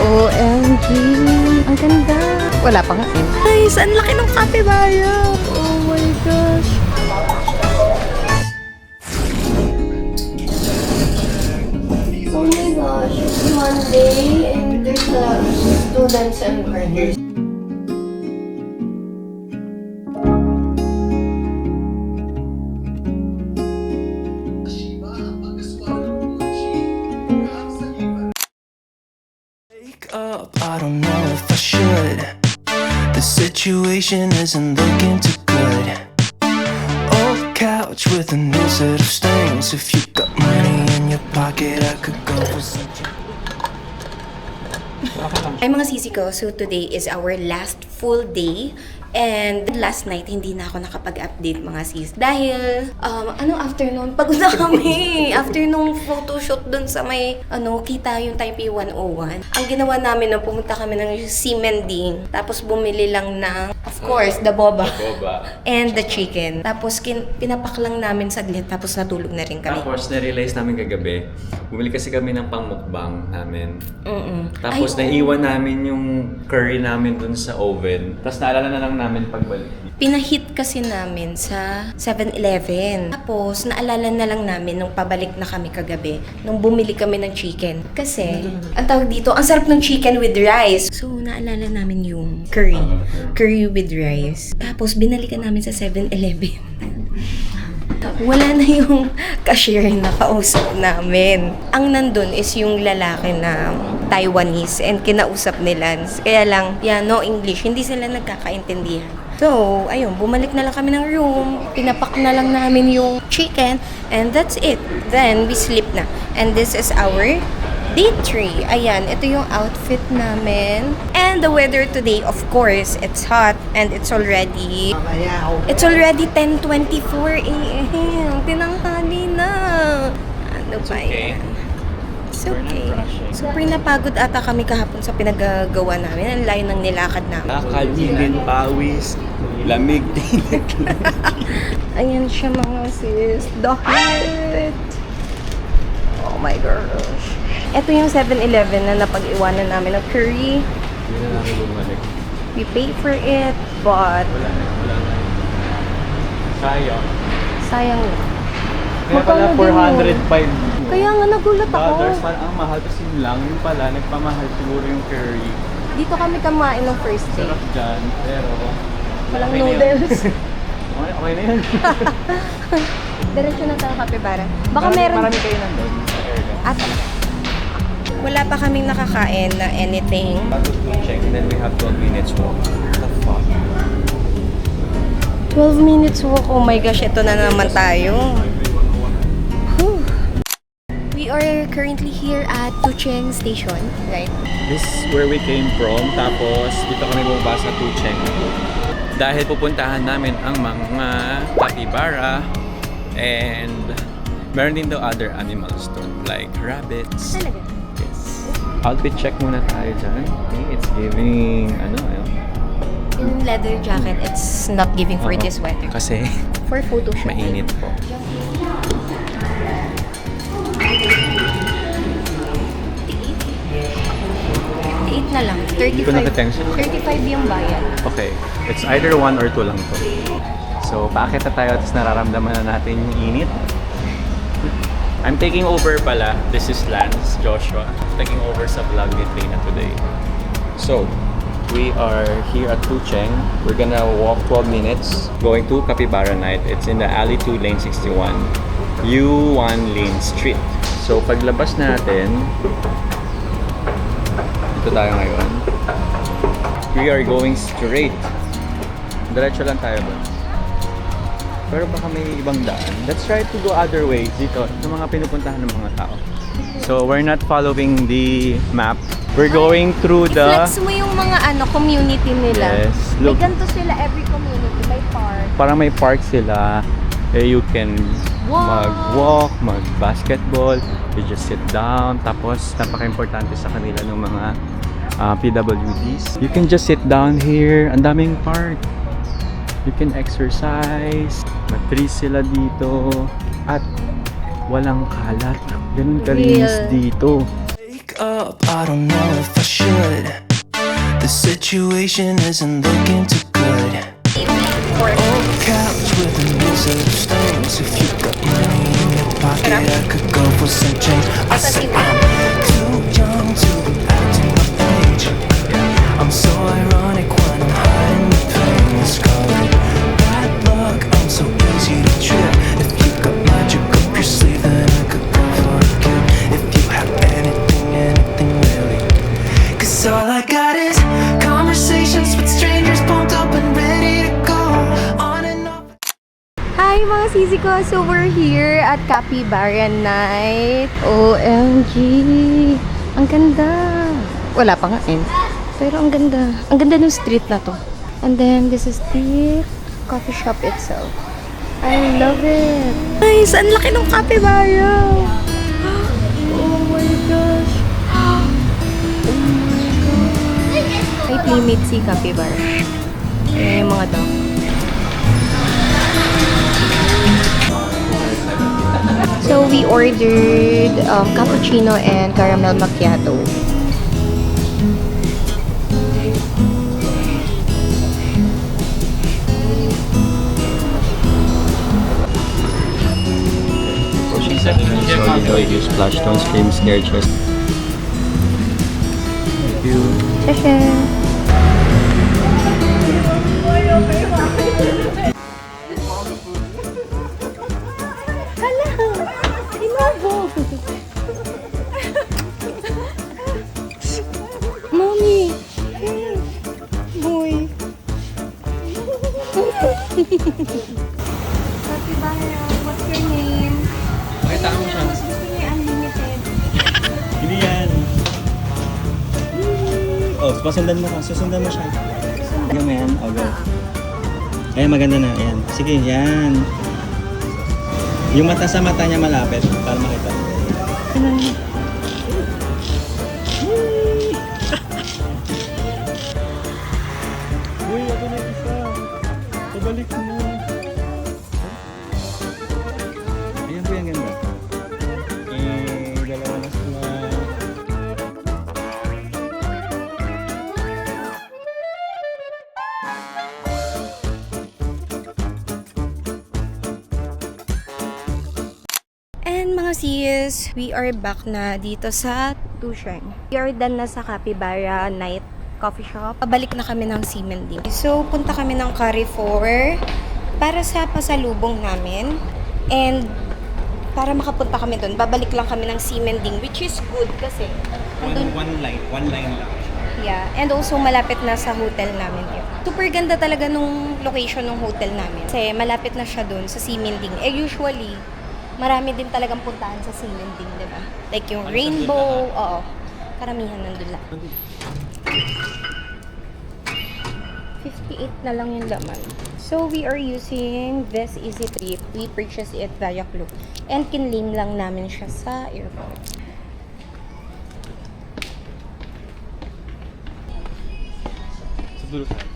OMG! Ang ganda! Wala pa nga eh. Guys, ang laki ng kapibaya! Oh my gosh! Oh my gosh, it's Monday and there's students and workers. Wake up, I don't know if I should. The situation isn't looking too good. Old couch with a new set of stains. If you got money in your pocket, I could go for some. Ay mga sisi ko, so today is our last full day. And last night, hindi na ako nakapag-update mga sis. Dahil, afternoon, pagod na kami. After nung photoshoot dun sa may, kita yung Taipei 101. Ang ginawa namin, pumunta kami ng Ximending. Tapos bumili lang ng, of course, the boba. And the chicken. Tapos pinapak lang namin saglit, tapos natulog na rin kami. Tapos, na-realize namin kagabi, bumili kasi kami ng pang-mukbang namin. Tapos, Ay, naiwan namin yung curry namin dun sa oven. Tapos, naalala na lang namin pagbalik. Pinahit kasi namin sa 7-Eleven. Tapos, naalala na lang namin nung pabalik na kami kagabi, nung bumili kami ng chicken. Kasi, ang tawag dito, ang sarap ng chicken with rice. So, naalala namin yung curry. Curry with rice. Tapos, binalikan namin sa 7-Eleven. Wala na yung cashier na kausap namin. Ang nandun is yung lalaki na Taiwanese and kinausap nila. Kaya lang, no English. Hindi sila nagkakaintindihan. So, ayun, bumalik na lang kami ng room. Pinapak na lang namin yung chicken and that's it. Then, we sleep na. And this is our day 3. Ayan, ito yung outfit namin. And the weather today, of course, it's hot and it's already 10:24 a.m. Tinanghali na. Ano ba yan? It's okay. Super napagod ata kami kahapon sa pinagagawa namin. Ang layo ng nilakad namin. Nakakadilin, pawis, lamig din. Ayan siya mga sis. The heart. Oh my gosh. Ito yung 7-Eleven na napag-iwanan namin ng curry. Hindi na namin bumalik. We pay for it, but Wala na. Sayang. sayang. Kaya pala Magkano din 405 Kaya nga nagulat ako. dollars. Parang ang mahal kasi yun lang. Yung pala, nagpamahal siguro yung curry. Dito kami kumain ng first day. Sarap dyan, pero... Walang okay na yun. noodles. okay na yan. Diretso na tayo kapibara. Baka meron. Marami kayo nandun sa area. At wala pa kaming nakakain na anything. Bago to check, then we have 12 minutes walk. What the fuck? 12 minutes walk. Oh my gosh, ito na naman tayo. Whew. We are currently here at Tucheng Station, right? This is where we came from. Tapos, dito kami bumaba sa Tucheng. Dahil pupuntahan namin ang mga capybara and meron din daw other animals doon, like rabbits. Talaga? Yes. Outfit check muna tayo dyan. Okay, it's giving, Yung leather jacket, it's not giving for this weather. Kasi For photo shoot. mainit po. Eight na lang. 35. ko nakatensyon. 35 yung bayad. Okay, it's either 1 or 2 lang to. So, paakit na tayo at nararamdaman na natin yung init. I'm taking over pala. This is Lance, Joshua. Taking over sa vlog ni Trina today. So, we are here at Tucheng. We're gonna walk 12 minutes going to Capybara Night. It's in the Alley 2, Lane 61, U1 Lane Street. So, paglabas natin, ito tayo ngayon. We are going straight. Diretso lang tayo ba? Pero baka may ibang daan. Let's try to go other ways dito sa mga pinupuntahan ng mga tao. So, we're not following the map. We're going through the... I-flex mo yung mga community nila. Yes, May look. ganito sila every community. May park. Parang may park sila. You can Wow. mag-walk, mag-basketball. You just sit down. Tapos, napaka-importante sa kanila ng mga PWDs. You can just sit down here. Ang daming park. You can exercise. Mag-trees sila dito. At walang kalat. Ganun kalinis Real. dito. Wake up, I don't know if I should. The situation isn't looking too good. Old couch with a new set of stones. If you got money in your pocket, I could go for some change. I said I'm too young to be acting my age. I'm so ironic when I'm hiding the pain. Let's call it bad luck. I'm so easy to trip. If you got magic up your sleeve, then I could go for a kid. If you have anything really. 'Cause all I got is conversations with strangers, pumped up and ready to go on and off. Hi mga sisi ko! So we're here at Capybara Night. OMG! Ang ganda! Wala pa nga eh. Pero ang ganda. Ang ganda ng street na to. And then this is the coffee shop itself. I love it! Guys, ang laki ng Capybara! Oh my gosh! May playmate si Capybara. Ayan yung mga dog. So we ordered cappuccino and caramel macchiato. So enjoy your splash don't scream scared chest. Shasha! Hala! Inobo! Mommy! Boy! Capybara, what's your name? Pakita mo siya. Gusto niya unlimited. Hindi yan. Oh, pasundan mo ka. Susundan mo siya. Sige mo yan. O, go. Ayan, maganda na. Ayan. Sige, yan. Yung mata sa mata niya malapit para makita. Uy, ako na isa. Pabalik mo. Ayan po yung ganda. Dalawa na sila. And mga sis, we are back na dito sa Tushan. We are done na sa Capybara Night Coffee Shop. Pabalik na kami ng Simending. So, punta kami ng Carrefour para sa pasalubong namin. And para makapunta kami doon, babalik lang kami ng Simending, which is good kasi One line lang. yeah, and also malapit na sa hotel namin yun. Super ganda talaga nung location ng hotel namin. Kasi malapit na siya doon sa Simending. Eh usually, marami din talagang puntahan sa Simending, di ba? Like yung Rainbow, oo. Karamihan nandun lang. 58 na lang yung laman. So, we are using this Easy Trip. We purchased it via Klook. And kinlame lang namin siya sa airport. Sa dulo tayo.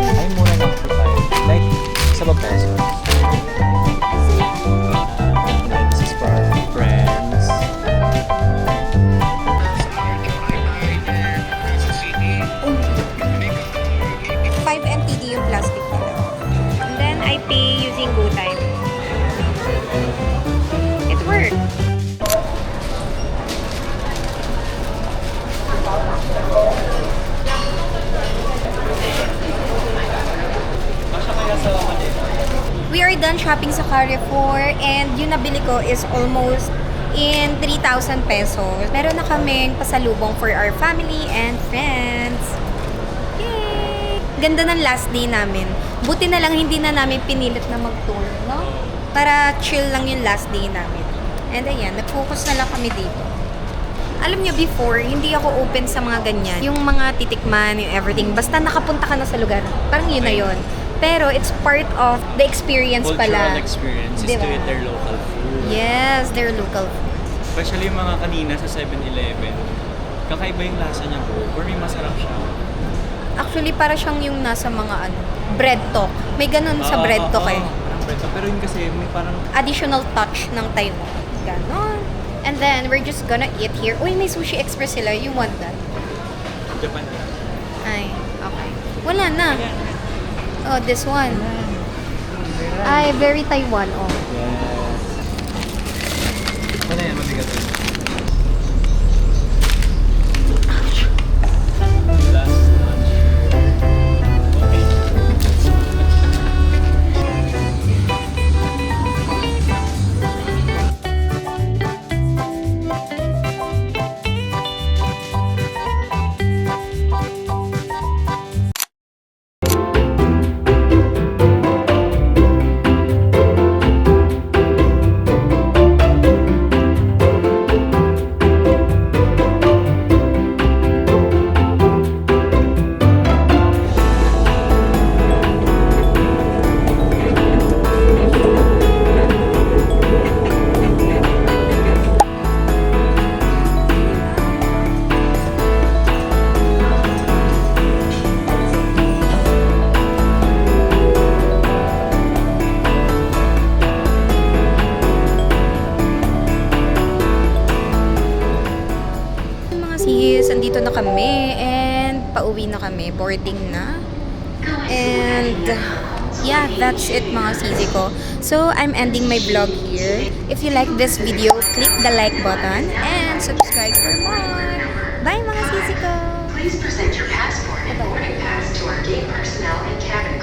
Ay, mura lang po tayo. Like, sa pesos. This is for our friends. 5 NTD yung plastic nila. And then, I pay using GoTime. It worked. We are done shopping sa Carrefour and yung nabili ko is almost in 3,000 pesos. Meron na kaming pasalubong for our family and friends. Yay! Ganda ng last day namin. Buti na lang hindi na namin pinilit na mag-tour, no? Para chill lang yung last day namin. And ayan, nag-focus na lang kami dito. Alam niyo, before, hindi ako open sa mga ganyan. Yung mga titikman, yung everything. Basta nakapunta ka na sa lugar. Parang yun na yun. Pero it's part of the experience Cultural pala. experience is Diba? to eat their local food. Yes, they're local food. Especially yung mga kanina sa 7-Eleven. Kakaiba yung lasa niya bro. For me, masarap siya. Actually, para siyang yung nasa mga bread talk. May ganun sa bread talk eh. Parang bread talk. Pero yun kasi may parang Additional touch ng Taiwan. Ganon. And then, we're just gonna eat here. Uy, may Sushi Express sila. You want that? Japan. Ay, okay. Wala na. Oh, this one. Ay, very Taiwan, oh. Yes. Ano yan? Mabigat yun. Last lunch. Okay. Mga sis, andito na kami and pauwi na kami. Boarding na. And yeah, that's it mga sisi ko. So, I'm ending my vlog here. If you like this video, click the like button and subscribe for more. Bye mga sisi ko! Please present your passport and boarding pass to our gate personnel in cabin